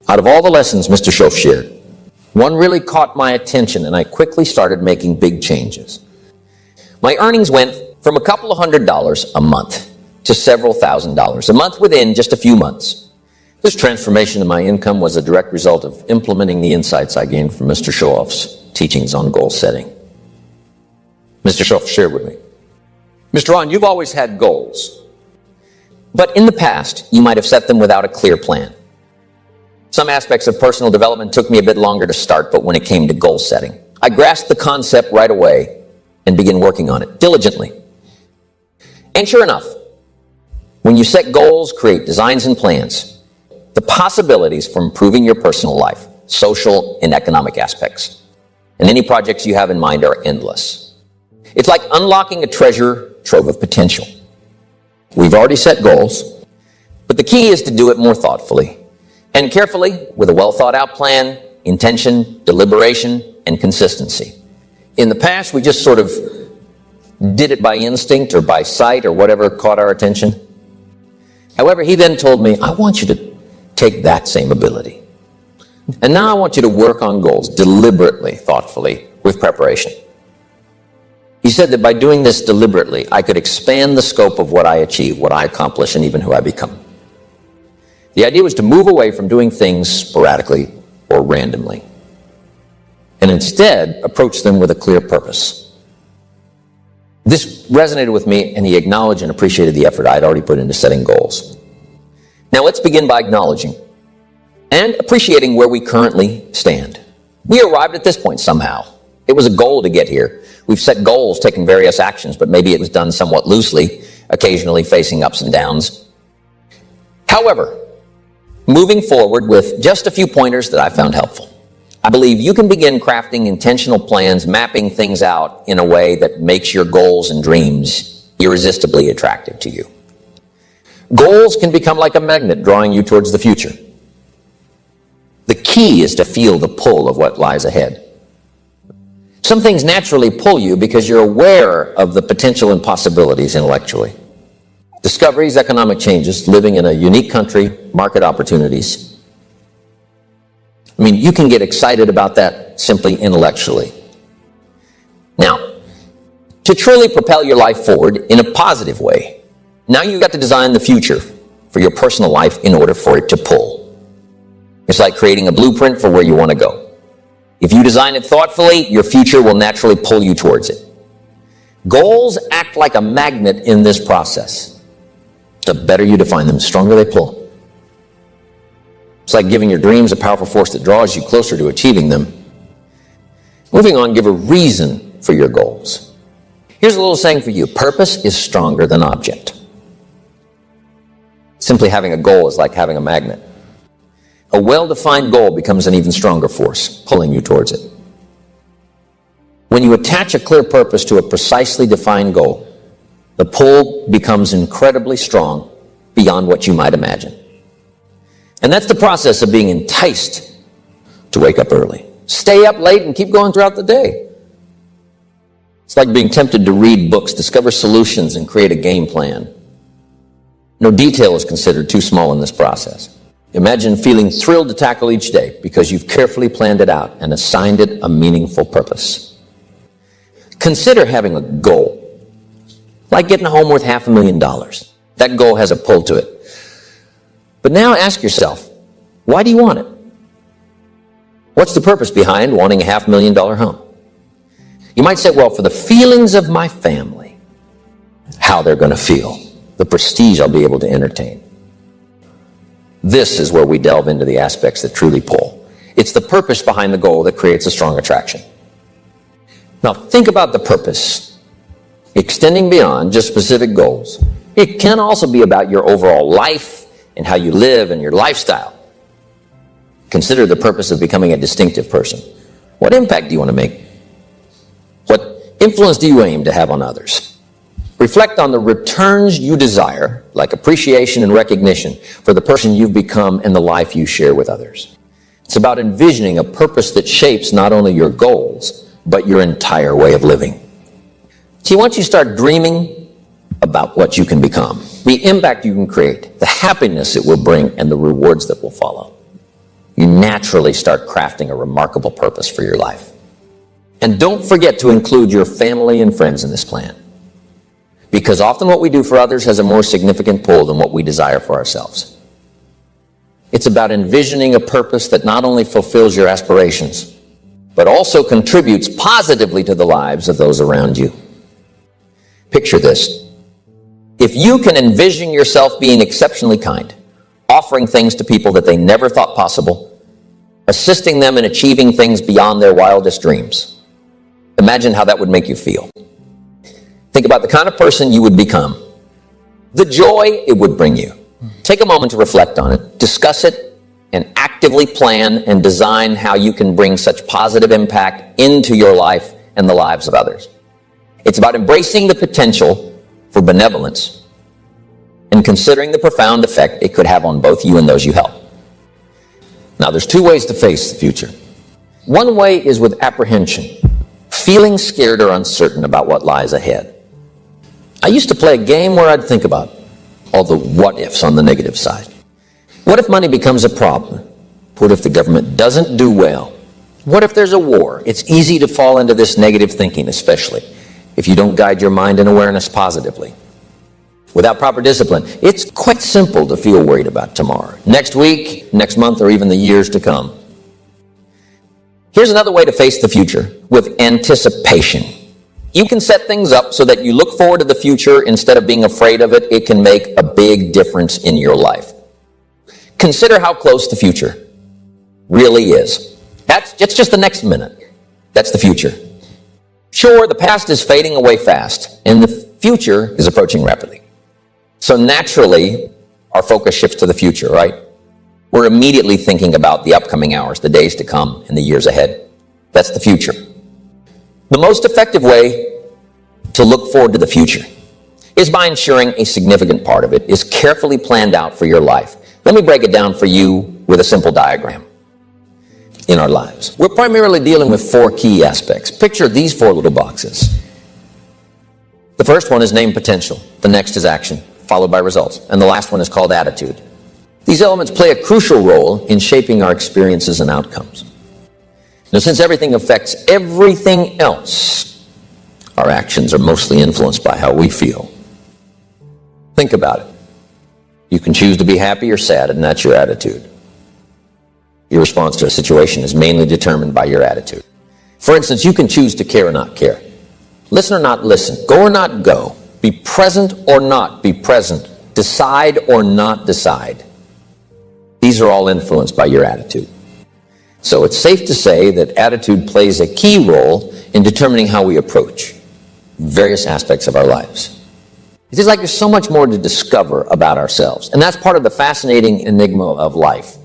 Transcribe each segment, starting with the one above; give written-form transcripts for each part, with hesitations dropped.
Out of all the lessons Mr. Schoaf shared, one really caught my attention, and I quickly started making big changes. My earnings went from a couple of $100s a month to several $1,000s a month within just a few months. This transformation in my income was a direct result of implementing the insights I gained from Mr. Schoaf's teachings on goal setting. Mr. Schoaf shared with me, "Mr. Rohn, you've always had goals, but in the past, you might have set them without a clear plan. Some aspects of personal development took me a bit longer to start, but when it came to goal setting, I grasped the concept right away and began working on it diligently. And sure enough, when you set goals, create designs and plans, the possibilities for improving your personal life, social and economic aspects, and any projects you have in mind are endless. It's like unlocking a treasure trove of potential. We've already set goals, but the key is to do it more thoughtfully and carefully with a well-thought-out plan, intention, deliberation, and consistency. In the past, we just sort of did it by instinct or by sight or whatever caught our attention. However, he then told me, I want you to take that same ability. And now I want you to work on goals deliberately, thoughtfully, with preparation. He said that by doing this deliberately, I could expand the scope of what I achieve, what I accomplish, and even who I become. The idea was to move away from doing things sporadically or randomly, and instead approach them with a clear purpose. This resonated with me, and he acknowledged and appreciated the effort I had already put into setting goals. Now let's begin by acknowledging and appreciating where we currently stand. We arrived at this point somehow. It was a goal to get here. We've set goals, taken various actions, but maybe it was done somewhat loosely, occasionally facing ups and downs. However, moving forward with just a few pointers that I found helpful, I believe you can begin crafting intentional plans, mapping things out in a way that makes your goals and dreams irresistibly attractive to you. Goals can become like a magnet drawing you towards the future. The key is to feel the pull of what lies ahead. Some things naturally pull you because you're aware of the potential and possibilities intellectually. Discoveries, economic changes, living in a unique country, market opportunities. I mean, you can get excited about that simply intellectually. Now, to truly propel your life forward in a positive way, now you've got to design the future for your personal life in order for it to pull. It's like creating a blueprint for where you want to go. If you design it thoughtfully, your future will naturally pull you towards it. Goals act like a magnet in this process. The better you define them, the stronger they pull. It's like giving your dreams a powerful force that draws you closer to achieving them. Moving on, give a reason for your goals. Here's a little saying for you. Purpose is stronger than object. Simply having a goal is like having a magnet. A well-defined goal becomes an even stronger force, pulling you towards it. When you attach a clear purpose to a precisely defined goal, the pull becomes incredibly strong beyond what you might imagine. And that's the process of being enticed to wake up early. Stay up late and keep going throughout the day. It's like being tempted to read books, discover solutions, and create a game plan. No detail is considered too small in this process. Imagine feeling thrilled to tackle each day because you've carefully planned it out and assigned it a meaningful purpose. Consider having a goal, like getting a home worth $500,000. That goal has a pull to it. But now ask yourself, why do you want it? What's the purpose behind wanting a $500,000 home? You might say, well, for the feelings of my family, how they're going to feel, the prestige I'll be able to entertain. This is where we delve into the aspects that truly pull. It's the purpose behind the goal that creates a strong attraction. Now think about the purpose, extending beyond just specific goals. It can also be about your overall life and how you live and your lifestyle. Consider the purpose of becoming a distinctive person. What impact do you want to make? What influence do you aim to have on others? Reflect on the returns you desire, like appreciation and recognition for the person you've become and the life you share with others. It's about envisioning a purpose that shapes not only your goals, but your entire way of living. See, once you start dreaming about what you can become, the impact you can create, the happiness it will bring, and the rewards that will follow, naturally start crafting a remarkable purpose for your life. And don't forget to include your family and friends in this plan, because often what we do for others has a more significant pull than what we desire for ourselves. It's about envisioning a purpose that not only fulfills your aspirations, but also contributes positively to the lives of those around you. Picture this. If you can envision yourself being exceptionally kind, offering things to people that they never thought possible, assisting them in achieving things beyond their wildest dreams, imagine how that would make you feel. Think about the kind of person you would become, the joy it would bring you. Take a moment to reflect on it, discuss it, and actively plan and design how you can bring such positive impact into your life and the lives of others. It's about embracing the potential for benevolence and considering the profound effect it could have on both you and those you help. Now, there's two ways to face the future. One way is with apprehension, feeling scared or uncertain about what lies ahead. I used to play a game where I'd think about all the what-ifs on the negative side. What if money becomes a problem? What if the government doesn't do well? What if there's a war? It's easy to fall into this negative thinking, especially if you don't guide your mind and awareness positively. Without proper discipline, it's quite simple to feel worried about tomorrow, next week, next month, or even the years to come. Here's another way to face the future, with anticipation. You can set things up so that you look forward to the future instead of being afraid of it. It can make a big difference in your life. Consider how close the future really is. It's just the next minute. That's the future. Sure, the past is fading away fast, and the future is approaching rapidly. So naturally, our focus shifts to the future, right? We're immediately thinking about the upcoming hours, the days to come, and the years ahead. That's the future. The most effective way to look forward to the future is by ensuring a significant part of it is carefully planned out for your life. Let me break it down for you with a simple diagram. In our lives, we're primarily dealing with four key aspects. Picture these four little boxes. The first one is named potential. The next is action, followed by results. And the last one is called attitude. These elements play a crucial role in shaping our experiences and outcomes. Now, since everything affects everything else, our actions are mostly influenced by how we feel. Think about it. You can choose to be happy or sad, and that's your attitude. Your response to a situation is mainly determined by your attitude. For instance, you can choose to care or not care. Listen or not listen. Go or not go. Be present or not be present. Decide or not decide. These are all influenced by your attitude. So it's safe to say that attitude plays a key role in determining how we approach various aspects of our lives. It is like there's so much more to discover about ourselves, and that's part of the fascinating enigma of life.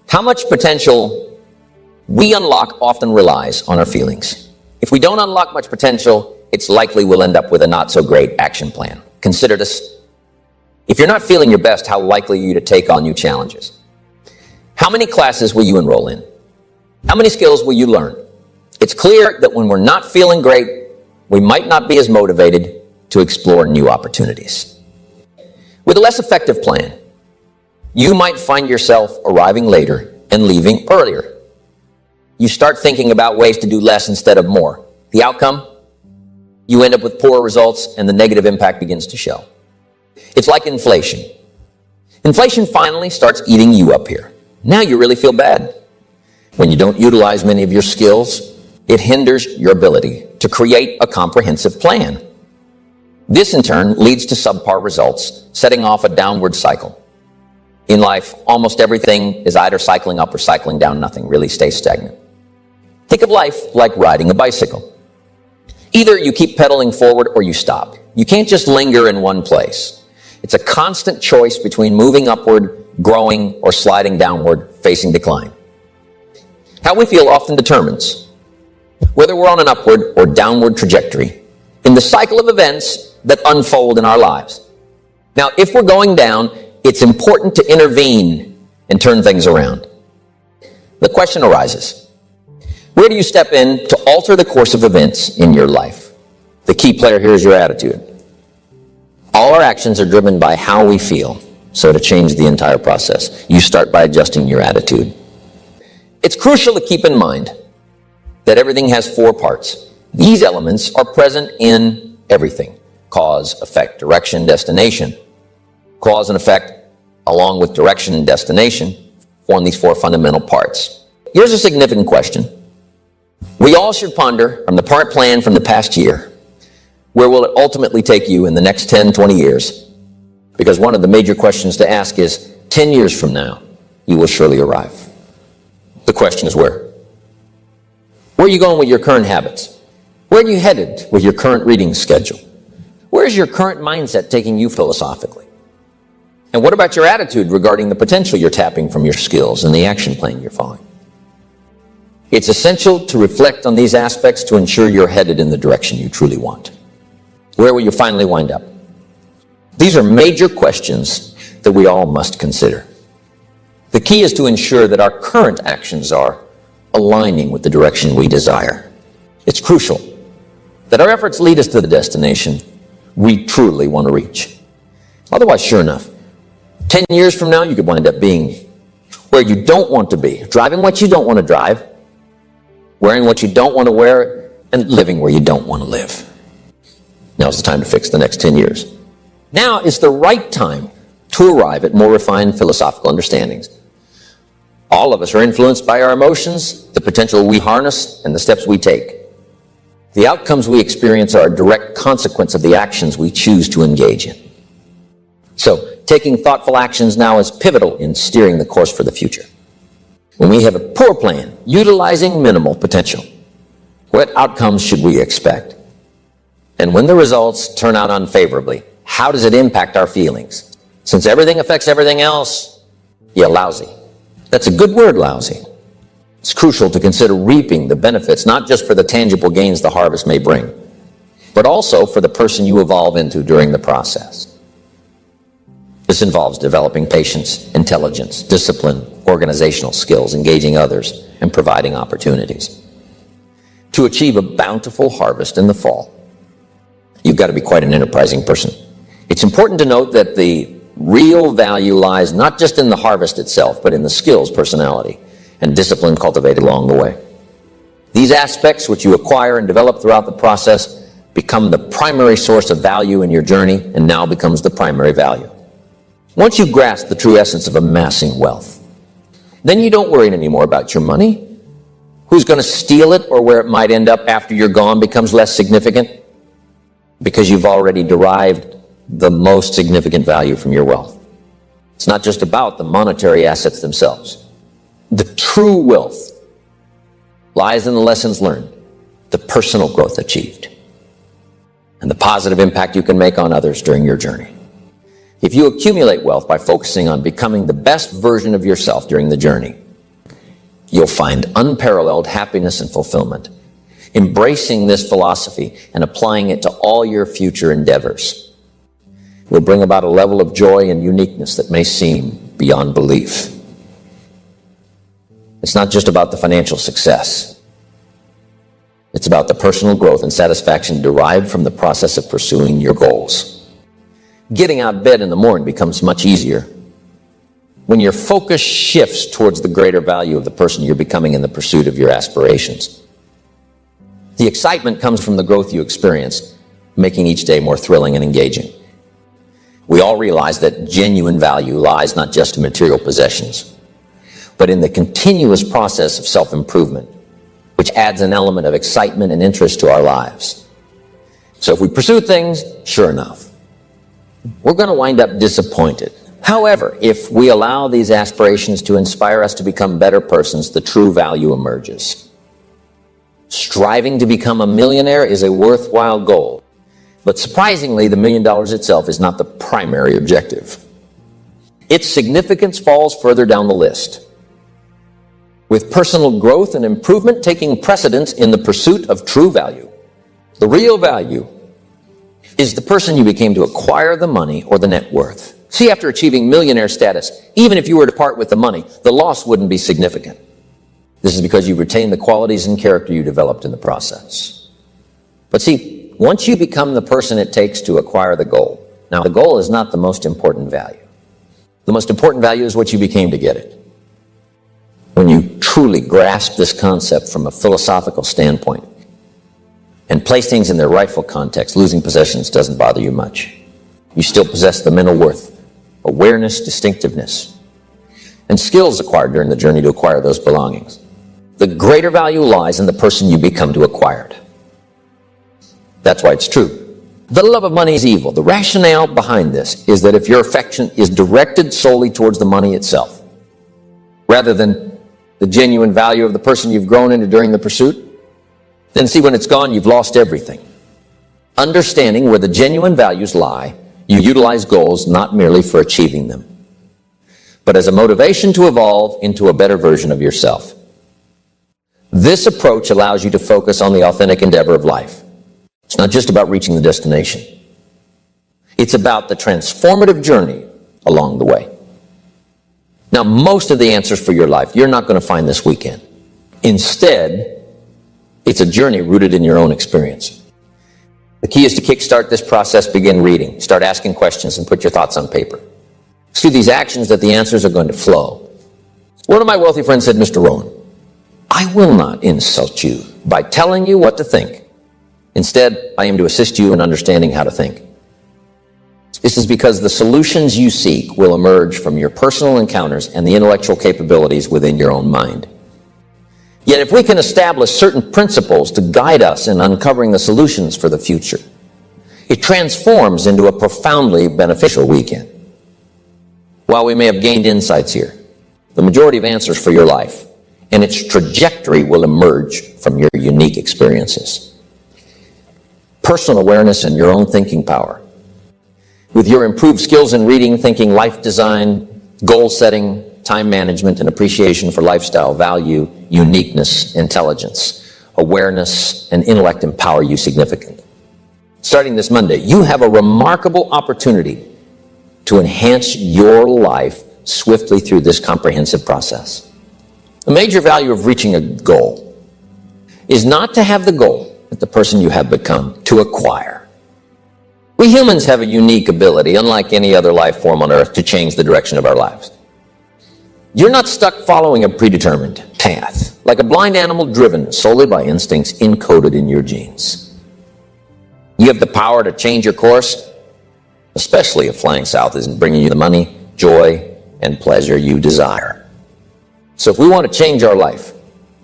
How much potential we unlock often relies on our feelings. If we don't unlock much potential, it's likely we'll end up with a not-so-great action plan. Consider this. If you're not feeling your best, how likely are you to take on new challenges? How many classes will you enroll in? How many skills will you learn? It's clear that when we're not feeling great, we might not be as motivated to explore new opportunities. With a less effective plan, you might find yourself arriving later and leaving earlier. You start thinking about ways to do less instead of more. The outcome? You end up with poor results and the negative impact begins to show. It's like inflation. Inflation finally starts eating you up here. Now you really feel bad. When you don't utilize many of your skills, it hinders your ability to create a comprehensive plan. This in turn leads to subpar results, setting off a downward cycle. In life, almost everything is either cycling up or cycling down. Nothing really stays stagnant. Think of life like riding a bicycle. Either you keep pedaling forward or you stop. You can't just linger in one place. It's a constant choice between moving upward, growing, or sliding downward, facing decline. How we feel often determines whether we're on an upward or downward trajectory in the cycle of events that unfold in our lives. Now, if we're going down, it's important to intervene and turn things around. The question arises, where do you step in to alter the course of events in your life? The key player here is your attitude. All our actions are driven by how we feel. So to change the entire process, you start by adjusting your attitude. It's crucial to keep in mind that everything has four parts. These elements are present in everything: cause, effect, direction, destination. Cause and effect, along with direction and destination, form these four fundamental parts. Here's a significant question. We all should ponder from the part plan from the past year, where will it ultimately take you in the next 10, 20 years? Because one of the major questions to ask is, 10 years from now, you will surely arrive. The question is where? Where are you going with your current habits? Where are you headed with your current reading schedule? Where is your current mindset taking you philosophically? And what about your attitude regarding the potential you're tapping from your skills and the action plan you're following? It's essential to reflect on these aspects to ensure you're headed in the direction you truly want. Where will you finally wind up? These are major questions that we all must consider. The key is to ensure that our current actions are aligning with the direction we desire. It's crucial that our efforts lead us to the destination we truly want to reach. Otherwise, sure enough, 10 years from now, you could wind up being where you don't want to be, driving what you don't want to drive, wearing what you don't want to wear, and living where you don't want to live. Now's the time to fix the next 10 years. Now is the right time to arrive at more refined philosophical understandings. All of us are influenced by our emotions, the potential we harness, and the steps we take. The outcomes we experience are a direct consequence of the actions we choose to engage in. So, taking thoughtful actions now is pivotal in steering the course for the future. When we have a poor plan, utilizing minimal potential, what outcomes should we expect? And when the results turn out unfavorably, how does it impact our feelings? Since everything affects everything else, yeah, lousy. That's a good word, lousy. It's crucial to consider reaping the benefits, not just for the tangible gains the harvest may bring, but also for the person you evolve into during the process. This involves developing patience, intelligence, discipline, organizational skills, engaging others, and providing opportunities. To achieve a bountiful harvest in the fall, you've got to be quite an enterprising person. It's important to note that the real value lies not just in the harvest itself, but in the skills, personality, and discipline cultivated along the way. These aspects, which you acquire and develop throughout the process, become the primary source of value in your journey, and now becomes the primary value. Once you grasp the true essence of amassing wealth, then you don't worry anymore about your money. Who's going to steal it or where it might end up after you're gone becomes less significant, because you've already derived the most significant value from your wealth. It's not just about the monetary assets themselves. The true wealth lies in the lessons learned, the personal growth achieved, and the positive impact you can make on others during your journey. If you accumulate wealth by focusing on becoming the best version of yourself during the journey, you'll find unparalleled happiness and fulfillment. Embracing this philosophy and applying it to all your future endeavors will bring about a level of joy and uniqueness that may seem beyond belief. It's not just about the financial success. It's about the personal growth and satisfaction derived from the process of pursuing your goals. Getting out of bed in the morning becomes much easier when your focus shifts towards the greater value of the person you're becoming in the pursuit of your aspirations. The excitement comes from the growth you experience, making each day more thrilling and engaging. We all realize that genuine value lies not just in material possessions, but in the continuous process of self-improvement, which adds an element of excitement and interest to our lives. So if we pursue things, sure enough, we're going to wind up disappointed. However, if we allow these aspirations to inspire us to become better persons, the true value emerges. Striving to become a millionaire is a worthwhile goal, but surprisingly, the $1 million itself is not the primary objective. Its significance falls further down the list, with personal growth and improvement taking precedence in the pursuit of true value. The real value is the person you became to acquire the money or the net worth. See, after achieving millionaire status, even if you were to part with the money, the loss wouldn't be significant. This is because you retained the qualities and character you developed in the process. But see, once you become the person it takes to acquire the goal, now the goal is not the most important value. The most important value is what you became to get it. When you truly truly grasp this concept from a philosophical standpoint and place things in their rightful context, losing possessions doesn't bother you much. You still possess the mental worth, awareness, distinctiveness, and skills acquired during the journey to acquire those belongings. The greater value lies in the person you become to acquire it. That's why it's true. The love of money is evil. The rationale behind this is that if your affection is directed solely towards the money itself, rather than the genuine value of the person you've grown into during the pursuit, then see, when it's gone, you've lost everything. Understanding where the genuine values lie, you utilize goals not merely for achieving them, but as a motivation to evolve into a better version of yourself. This approach allows you to focus on the authentic endeavor of life. It's not just about reaching the destination. It's about the transformative journey along the way. Now, most of the answers for your life, you're not going to find this weekend. Instead, it's a journey rooted in your own experience. The key is to kickstart this process, begin reading, start asking questions, and put your thoughts on paper. It's through these actions that the answers are going to flow. One of my wealthy friends said, "Mr. Rohn, I will not insult you by telling you what to think. Instead, I aim to assist you in understanding how to think. This is because the solutions you seek will emerge from your personal encounters and the intellectual capabilities within your own mind. Yet if we can establish certain principles to guide us in uncovering the solutions for the future, it transforms into a profoundly beneficial weekend. While we may have gained insights here, the majority of answers for your life and its trajectory will emerge from your unique experiences. Personal awareness and your own thinking power. With your improved skills in reading, thinking, life design, goal setting, time management, and appreciation for lifestyle value, uniqueness, intelligence, awareness, and intellect empower you significantly. Starting this Monday, you have a remarkable opportunity to enhance your life swiftly through this comprehensive process. The major value of reaching a goal is not to have the goal that the person you have become to acquire. We humans have a unique ability, unlike any other life form on earth, to change the direction of our lives. You're not stuck following a predetermined path, like a blind animal driven solely by instincts encoded in your genes. You have the power to change your course, especially if flying south isn't bringing you the money, joy, and pleasure you desire. So if we want to change our life,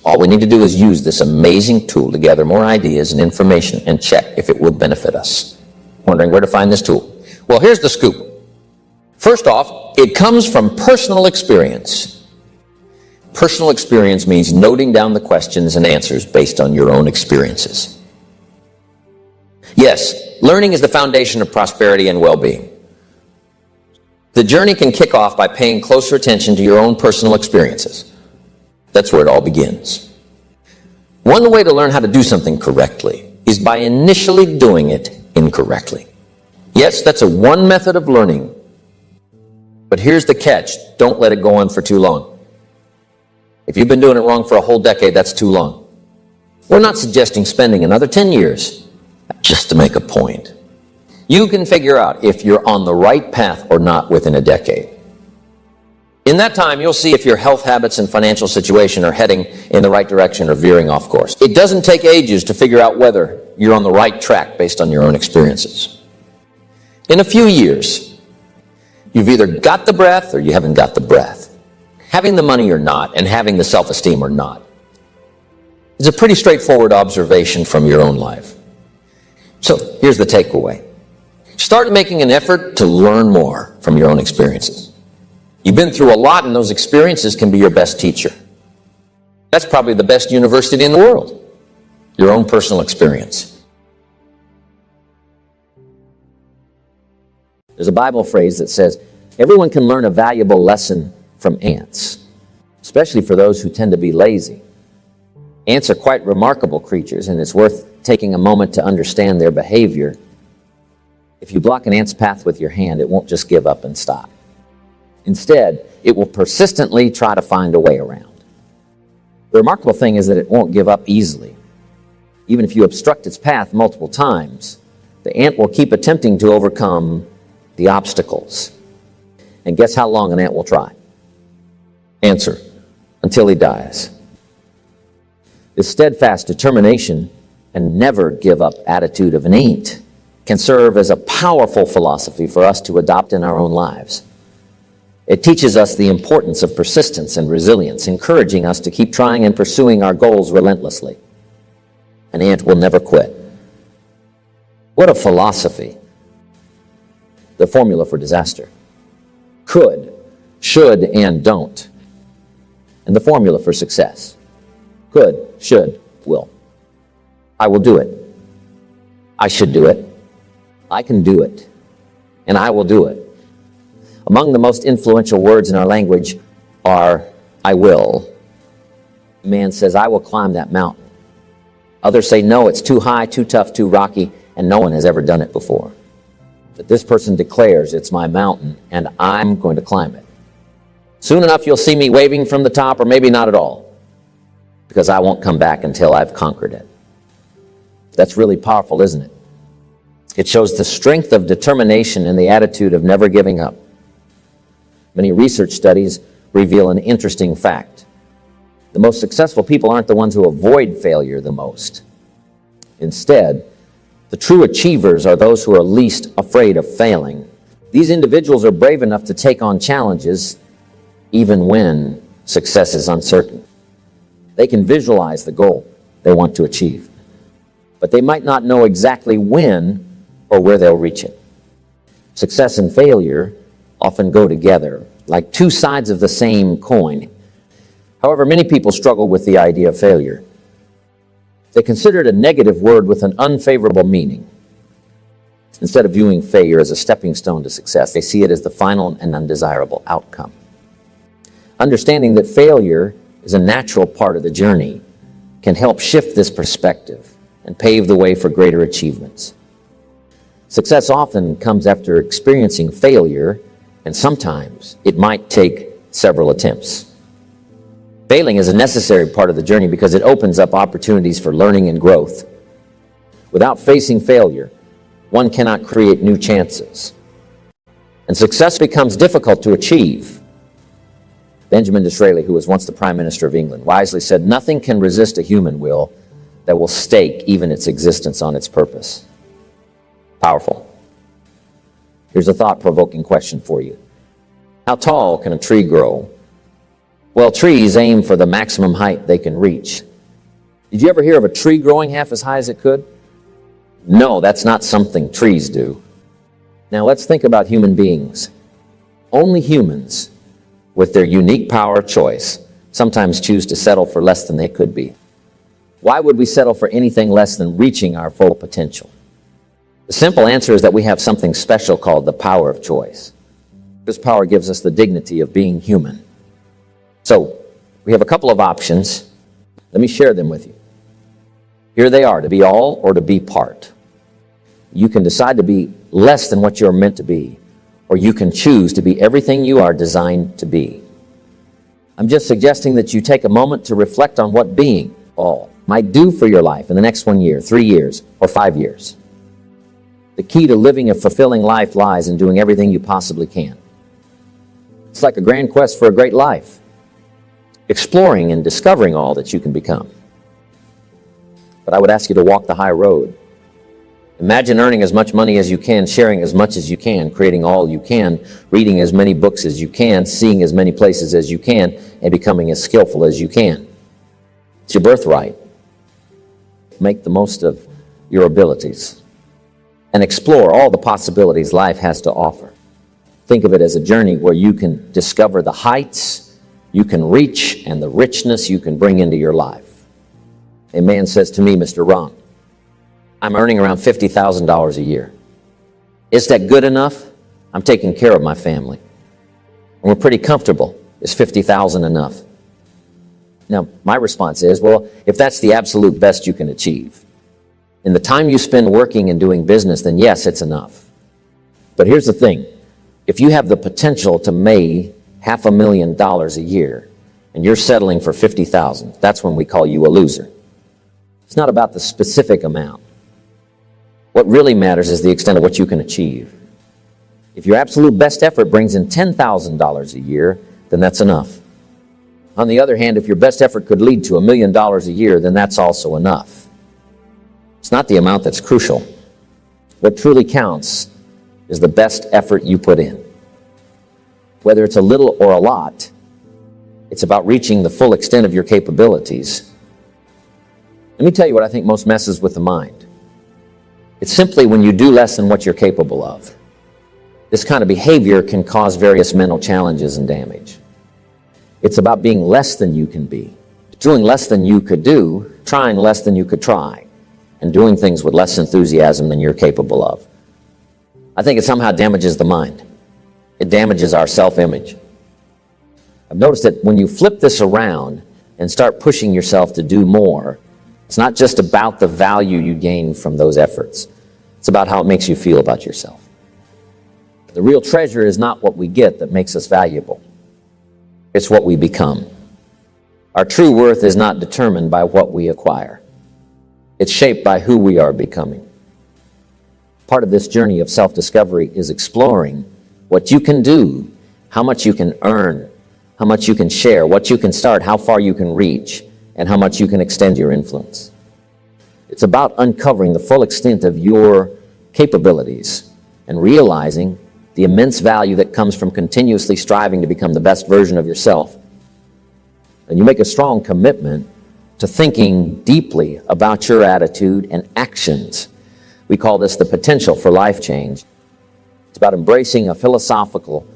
all we need to do is use this amazing tool to gather more ideas and information and check if it will benefit us. Wondering where to find this tool? Well, here's the scoop. First off, it comes from personal experience. Personal experience means noting down the questions and answers based on your own experiences. Yes, learning is the foundation of prosperity and well-being. The journey can kick off by paying closer attention to your own personal experiences. That's where it all begins. One way to learn how to do something correctly is by initially doing it incorrectly. Yes, that's one method of learning. But here's the catch. Don't let it go on for too long. If you've been doing it wrong for a whole decade, that's too long. We're not suggesting spending another 10 years just to make a point. You can figure out if you're on the right path or not within a decade. In that time, you'll see if your health habits and financial situation are heading in the right direction or veering off course. It doesn't take ages to figure out whether you're on the right track based on your own experiences. In a few years, you've either got the breath or you haven't got the breath. Having the money or not, and having the self-esteem or not. It's a pretty straightforward observation from your own life. So here's the takeaway. Start making an effort to learn more from your own experiences. You've been through a lot, and those experiences can be your best teacher. That's probably the best university in the world, your own personal experience. There's a Bible phrase that says, everyone can learn a valuable lesson from ants, especially for those who tend to be lazy. Ants are quite remarkable creatures, and it's worth taking a moment to understand their behavior. If you block an ant's path with your hand, it won't just give up and stop. Instead, it will persistently try to find a way around. The remarkable thing is that it won't give up easily. Even if you obstruct its path multiple times, the ant will keep attempting to overcome the obstacles. And guess how long an ant will try? Answer, until he dies. This steadfast determination and never give up attitude of an ain't can serve as a powerful philosophy for us to adopt in our own lives. It teaches us the importance of persistence and resilience, encouraging us to keep trying and pursuing our goals relentlessly. An ant will never quit. What a philosophy. The formula for disaster. Could, should, and don't. And the formula for success. Could, should, will. I will do it. I should do it. I can do it. And I will do it. Among the most influential words in our language are, I will. A man says, I will climb that mountain. Others say, no, it's too high, too tough, too rocky, and no one has ever done it before. But this person declares, it's my mountain, and I'm going to climb it. Soon enough, you'll see me waving from the top, or maybe not at all, because I won't come back until I've conquered it. That's really powerful, isn't it? It shows the strength of determination and the attitude of never giving up. Many research studies reveal an interesting fact. The most successful people aren't the ones who avoid failure the most. Instead, the true achievers are those who are least afraid of failing. These individuals are brave enough to take on challenges even when success is uncertain. They can visualize the goal they want to achieve, but they might not know exactly when or where they'll reach it. Success and failure often go together, like two sides of the same coin. However, many people struggle with the idea of failure. They consider it a negative word with an unfavorable meaning. Instead of viewing failure as a stepping stone to success, they see it as the final and undesirable outcome. Understanding that failure is a natural part of the journey can help shift this perspective and pave the way for greater achievements. Success often comes after experiencing failure, and sometimes it might take several attempts. Failing is a necessary part of the journey because it opens up opportunities for learning and growth. Without facing failure, one cannot create new chances. And success becomes difficult to achieve. Benjamin Disraeli, who was once the Prime Minister of England, wisely said, "Nothing can resist a human will that will stake even its existence on its purpose." Powerful. Here's a thought-provoking question for you. How tall can a tree grow? Well, trees aim for the maximum height they can reach. Did you ever hear of a tree growing half as high as it could? No, that's not something trees do. Now let's think about human beings. Only humans, with their unique power of choice, sometimes choose to settle for less than they could be. Why would we settle for anything less than reaching our full potential? The simple answer is that we have something special called the power of choice. This power gives us the dignity of being human. So, we have a couple of options. Let me share them with you. Here they are, to be all or to be part. You can decide to be less than what you're meant to be, or you can choose to be everything you are designed to be. I'm just suggesting that you take a moment to reflect on what being all might do for your life in the next 1 year, 3 years, or 5 years. The key to living a fulfilling life lies in doing everything you possibly can. It's like a grand quest for a great life, exploring and discovering all that you can become. But I would ask you to walk the high road. Imagine earning as much money as you can, sharing as much as you can, creating all you can, reading as many books as you can, seeing as many places as you can, and becoming as skillful as you can. It's your birthright. Make the most of your abilities and explore all the possibilities life has to offer. Think of it as a journey where you can discover the heights you can reach and the richness you can bring into your life. A man says to me, "Mr. Rohn, I'm earning around $50,000 a year. Is that good enough? I'm taking care of my family. And we're pretty comfortable. Is $50,000 enough?" Now, my response is, well, if that's the absolute best you can achieve, in the time you spend working and doing business, then yes, it's enough. But here's the thing. If you have the potential to make $500,000 a year and you're settling for $50,000, that's when we call you a loser. It's not about the specific amount. What really matters is the extent of what you can achieve. If your absolute best effort brings in $10,000 a year, then that's enough. On the other hand, if your best effort could lead to $1 million a year, then that's also enough. It's not the amount that's crucial. What truly counts is the best effort you put in. Whether it's a little or a lot, it's about reaching the full extent of your capabilities. Let me tell you what I think most messes with the mind. It's simply when you do less than what you're capable of. This kind of behavior can cause various mental challenges and damage. It's about being less than you can be, doing less than you could do, trying less than you could try, and doing things with less enthusiasm than you're capable of. I think it somehow damages the mind. It damages our self-image. I've noticed that when you flip this around and start pushing yourself to do more, it's not just about the value you gain from those efforts. It's about how it makes you feel about yourself. The real treasure is not what we get that makes us valuable. It's what we become. Our true worth is not determined by what we acquire. It's shaped by who we are becoming. Part of this journey of self-discovery is exploring what you can do, how much you can earn, how much you can share, what you can start, how far you can reach, and how much you can extend your influence. It's about uncovering the full extent of your capabilities and realizing the immense value that comes from continuously striving to become the best version of yourself. And you make a strong commitment to thinking deeply about your attitude and actions. We call this the potential for life change. It's about embracing a philosophical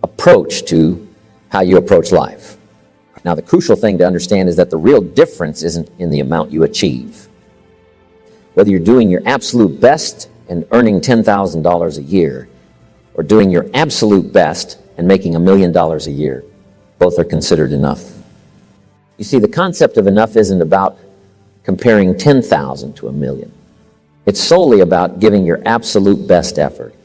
approach to how you approach life. Now, the crucial thing to understand is that the real difference isn't in the amount you achieve. Whether you're doing your absolute best and earning $10,000 a year, or doing your absolute best and making $1 million a year, both are considered enough. You see, the concept of enough isn't about comparing 10,000 to 1 million. It's solely about giving your absolute best effort.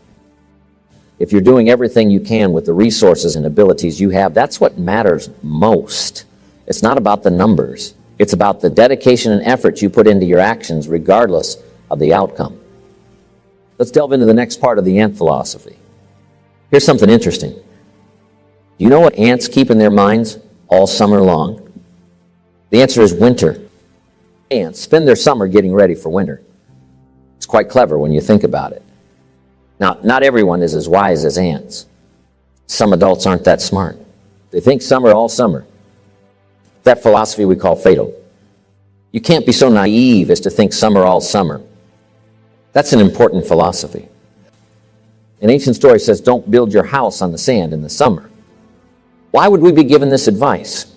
If you're doing everything you can with the resources and abilities you have, that's what matters most. It's not about the numbers. It's about the dedication and effort you put into your actions regardless of the outcome. Let's delve into the next part of the ant philosophy. Here's something interesting. Do you know what ants keep in their minds all summer long? The answer is winter. Ants spend their summer getting ready for winter. It's quite clever when you think about it. Now, not everyone is as wise as ants. Some adults aren't that smart. They think summer all summer. That philosophy we call fatal. You can't be so naive as to think summer all summer. That's an important philosophy. An ancient story says, don't build your house on the sand in the summer. Why would we be given this advice?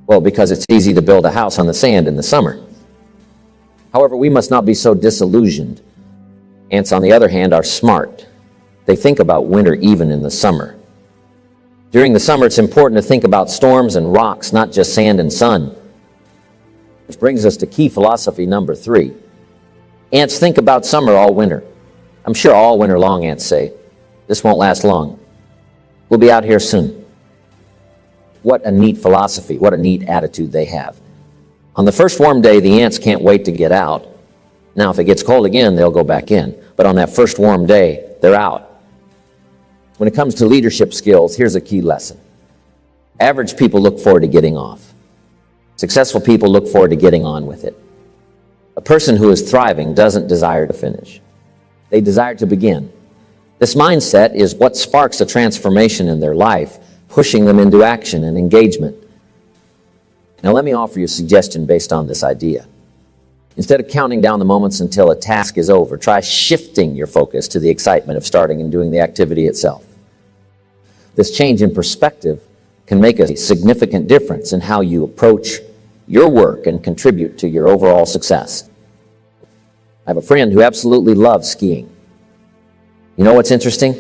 Well, because it's easy to build a house on the sand in the summer. However, we must not be so disillusioned. Ants, on the other hand, are smart. They think about winter even in the summer. During the summer, it's important to think about storms and rocks, not just sand and sun. Which brings us to key philosophy number 3. Ants think about summer all winter. I'm sure all winter long ants say, this won't last long. We'll be out here soon. What a neat philosophy, what a neat attitude they have. On the first warm day, the ants can't wait to get out. Now, if it gets cold again, they'll go back in. But on that first warm day, they're out. When it comes to leadership skills, here's a key lesson. Average people look forward to getting off. Successful people look forward to getting on with it. A person who is thriving doesn't desire to finish. They desire to begin. This mindset is what sparks a transformation in their life, pushing them into action and engagement. Now, let me offer you a suggestion based on this idea. Instead of counting down the moments until a task is over, try shifting your focus to the excitement of starting and doing the activity itself. This change in perspective can make a significant difference in how you approach your work and contribute to your overall success. I have a friend who absolutely loves skiing. You know what's interesting?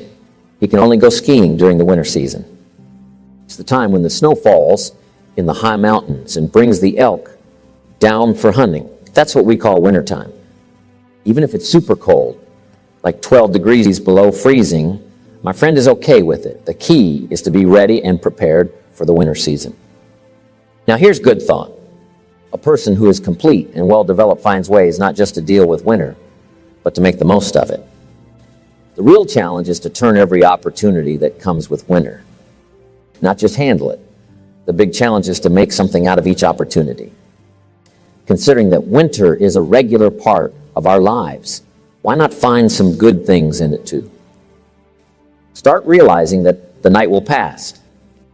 He can only go skiing during the winter season. It's the time when the snow falls in the high mountains and brings the elk down for hunting. That's what we call wintertime. Even if it's super cold, like 12 degrees below freezing, my friend is okay with it. The key is to be ready and prepared for the winter season. Now, here's good thought. A person who is complete and well-developed finds ways not just to deal with winter, but to make the most of it. The real challenge is to turn every opportunity that comes with winter, not just handle it, The big challenge is to make something out of each opportunity. Considering that winter is a regular part of our lives, why not find some good things in it too? Start realizing that the night will pass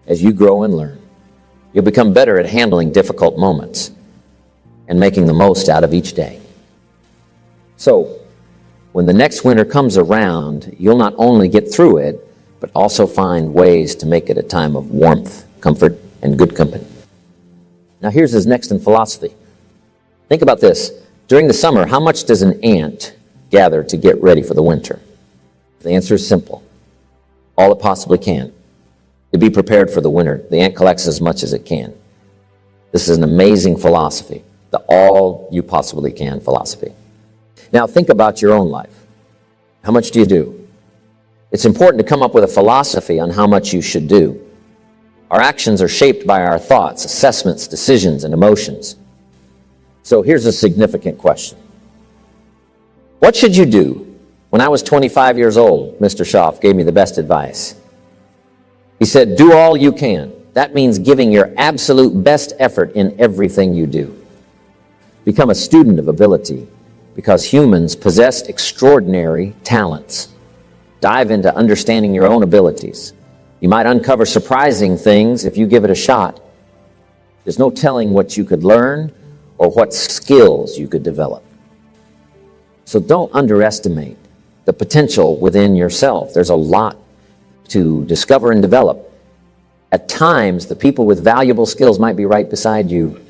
as you grow and learn. You'll become better at handling difficult moments and making the most out of each day. So, when the next winter comes around, you'll not only get through it, but also find ways to make it a time of warmth, comfort, and good company. Now here's his next in philosophy. Think about this. During the summer, how much does an ant gather to get ready for the winter? The answer is simple. All it possibly can. To be prepared for the winter, the ant collects as much as it can. This is an amazing philosophy, the all you possibly can philosophy. Now think about your own life. How much do you do? It's important to come up with a philosophy on how much you should do. Our actions are shaped by our thoughts, assessments, decisions, and emotions. So here's a significant question. What should you do? When I was 25 years old, Mr. Schaaf gave me the best advice. He said, do all you can. That means giving your absolute best effort in everything you do. Become a student of ability, because humans possess extraordinary talents. Dive into understanding your own abilities. You might uncover surprising things if you give it a shot. There's no telling what you could learn or what skills you could develop. So don't underestimate the potential within yourself. There's a lot to discover and develop. At times, the people with valuable skills might be right beside you.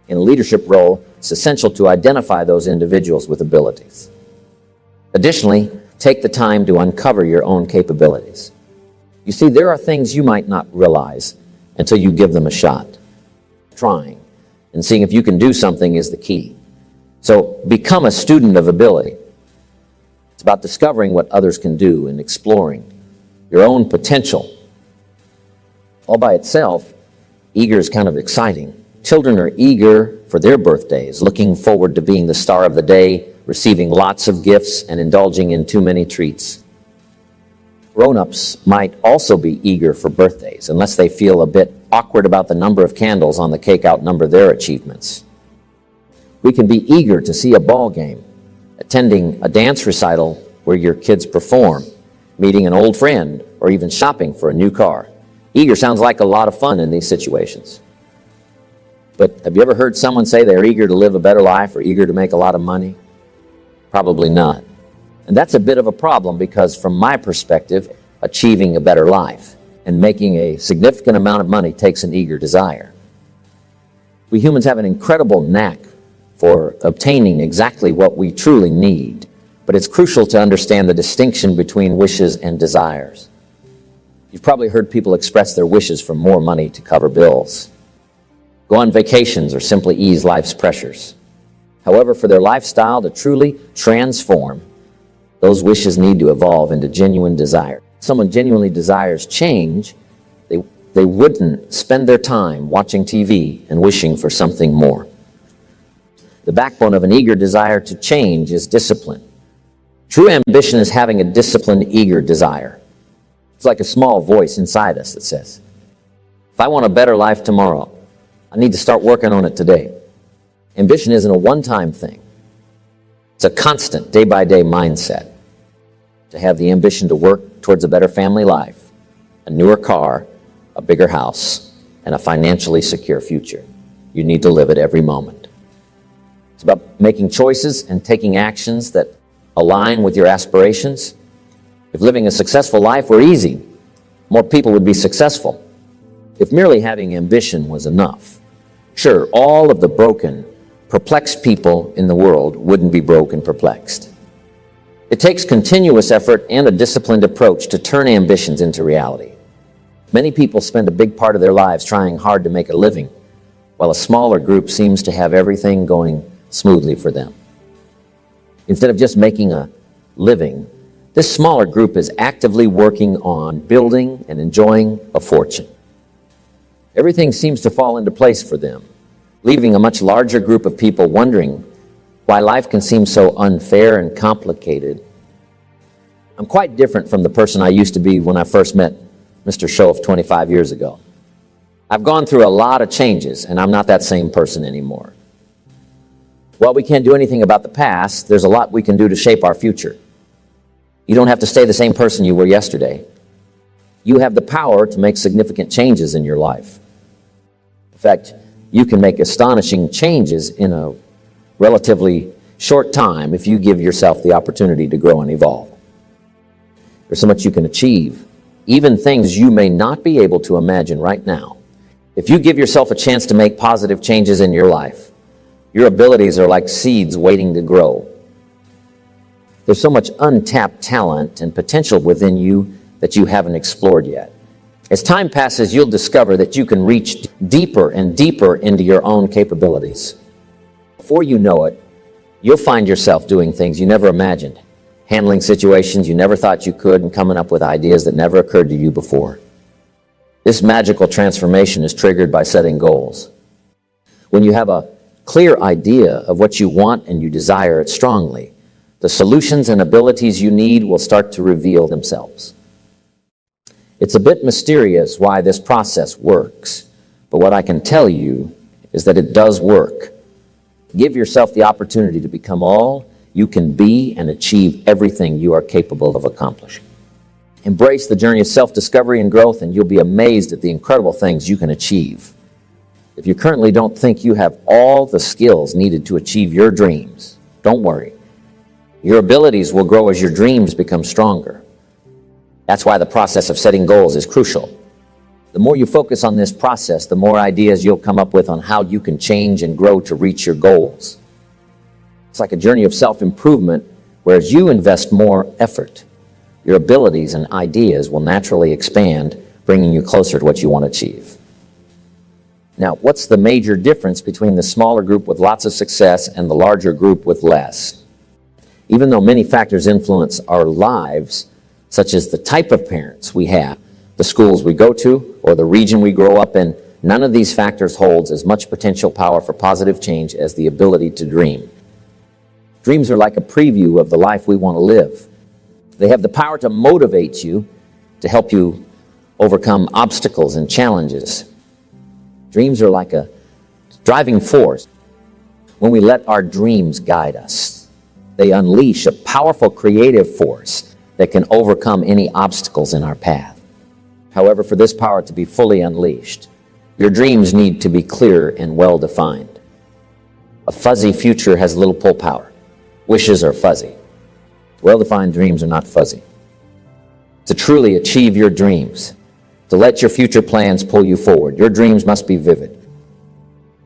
In a leadership role, it's essential to identify those individuals with abilities. Additionally, take the time to uncover your own capabilities. You see, there are things you might not realize until you give them a shot. Trying and seeing if you can do something is the key. So become a student of ability. It's about discovering what others can do and exploring your own potential. All by itself, eager is kind of exciting. Children are eager for their birthdays, looking forward to being the star of the day, receiving lots of gifts, and indulging in too many treats. Grown-ups might also be eager for birthdays, unless they feel a bit awkward about the number of candles on the cake outnumber their achievements. We can be eager to see a ball game, attending a dance recital where your kids perform, meeting an old friend, or even shopping for a new car. Eager sounds like a lot of fun in these situations. But have you ever heard someone say they're eager to live a better life or eager to make a lot of money? Probably not. And that's a bit of a problem because from my perspective, achieving a better life and making a significant amount of money takes an eager desire. We humans have an incredible knack for obtaining exactly what we truly need, but it's crucial to understand the distinction between wishes and desires. You've probably heard people express their wishes for more money to cover bills, go on vacations, or simply ease life's pressures. However, for their lifestyle to truly transform, those wishes need to evolve into genuine desire. If someone genuinely desires change, they wouldn't spend their time watching TV and wishing for something more. The backbone of an eager desire to change is discipline. True ambition is having a disciplined, eager desire. It's like a small voice inside us that says, if I want a better life tomorrow, I need to start working on it today. Ambition isn't a one-time thing. It's a constant, day-by-day mindset. To have the ambition to work towards a better family life, a newer car, a bigger house, and a financially secure future. You need to live it every moment. It's about making choices and taking actions that align with your aspirations. If living a successful life were easy, more people would be successful. If merely having ambition was enough, sure, all of the broken, perplexed people in the world wouldn't be broke and perplexed. It takes continuous effort and a disciplined approach to turn ambitions into reality. Many people spend a big part of their lives trying hard to make a living, while a smaller group seems to have everything going smoothly for them. Instead of just making a living, this smaller group is actively working on building and enjoying a fortune. Everything seems to fall into place for them, leaving a much larger group of people wondering why life can seem so unfair and complicated. I'm quite different from the person I used to be when I first met Mr. Schoaf 25 years ago. I've gone through a lot of changes, and I'm not that same person anymore. While we can't do anything about the past, there's a lot we can do to shape our future. You don't have to stay the same person you were yesterday. You have the power to make significant changes in your life. In fact, you can make astonishing changes in a relatively short time if you give yourself the opportunity to grow and evolve. There's so much you can achieve, even things you may not be able to imagine right now. If you give yourself a chance to make positive changes in your life, your abilities are like seeds waiting to grow. There's so much untapped talent and potential within you that you haven't explored yet. As time passes, you'll discover that you can reach deeper and deeper into your own capabilities. Before you know it, you'll find yourself doing things you never imagined, handling situations you never thought you could, and coming up with ideas that never occurred to you before. This magical transformation is triggered by setting goals. When you have a clear idea of what you want and you desire it strongly, the solutions and abilities you need will start to reveal themselves. It's a bit mysterious why this process works, but what I can tell you is that it does work. Give yourself the opportunity to become all you can be and achieve everything you are capable of accomplishing. Embrace the journey of self-discovery and growth, and you'll be amazed at the incredible things you can achieve. If you currently don't think you have all the skills needed to achieve your dreams, don't worry. Your abilities will grow as your dreams become stronger. That's why the process of setting goals is crucial. The more you focus on this process, the more ideas you'll come up with on how you can change and grow to reach your goals. It's like a journey of self-improvement, where as you invest more effort, your abilities and ideas will naturally expand, bringing you closer to what you want to achieve. Now, what's the major difference between the smaller group with lots of success and the larger group with less? Even though many factors influence our lives, such as the type of parents we have, the schools we go to, or the region we grow up in, none of these factors holds as much potential power for positive change as the ability to dream. Dreams are like a preview of the life we want to live. They have the power to motivate you, to help you overcome obstacles and challenges. Dreams are like a driving force. When we let our dreams guide us, they unleash a powerful creative force that can overcome any obstacles in our path. However, for this power to be fully unleashed, your dreams need to be clear and well-defined. A fuzzy future has little pull power. Wishes are fuzzy. Well-defined dreams are not fuzzy. To truly achieve your dreams, to let your future plans pull you forward, your dreams must be vivid.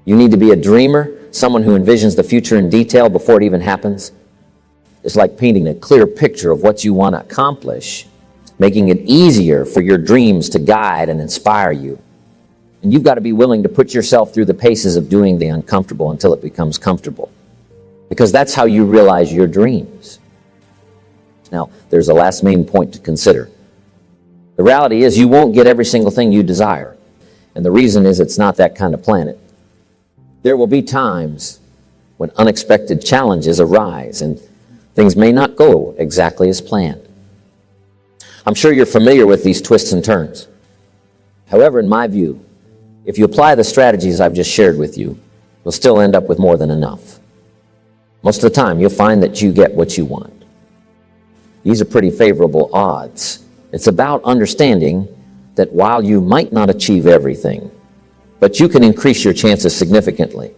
You need to be a dreamer, someone who envisions the future in detail before it even happens. It's like painting a clear picture of what you want to accomplish, making it easier for your dreams to guide and inspire you. And you've got to be willing to put yourself through the paces of doing the uncomfortable until it becomes comfortable, because that's how you realize your dreams. Now, there's a last main point to consider. The reality is you won't get every single thing you desire, and the reason is it's not that kind of planet. There will be times when unexpected challenges arise and things may not go exactly as planned. I'm sure you're familiar with these twists and turns. However, in my view, if you apply the strategies I've just shared with you, you'll still end up with more than enough. Most of the time, you'll find that you get what you want. These are pretty favorable odds. It's about understanding that while you might not achieve everything, but you can increase your chances significantly.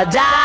die.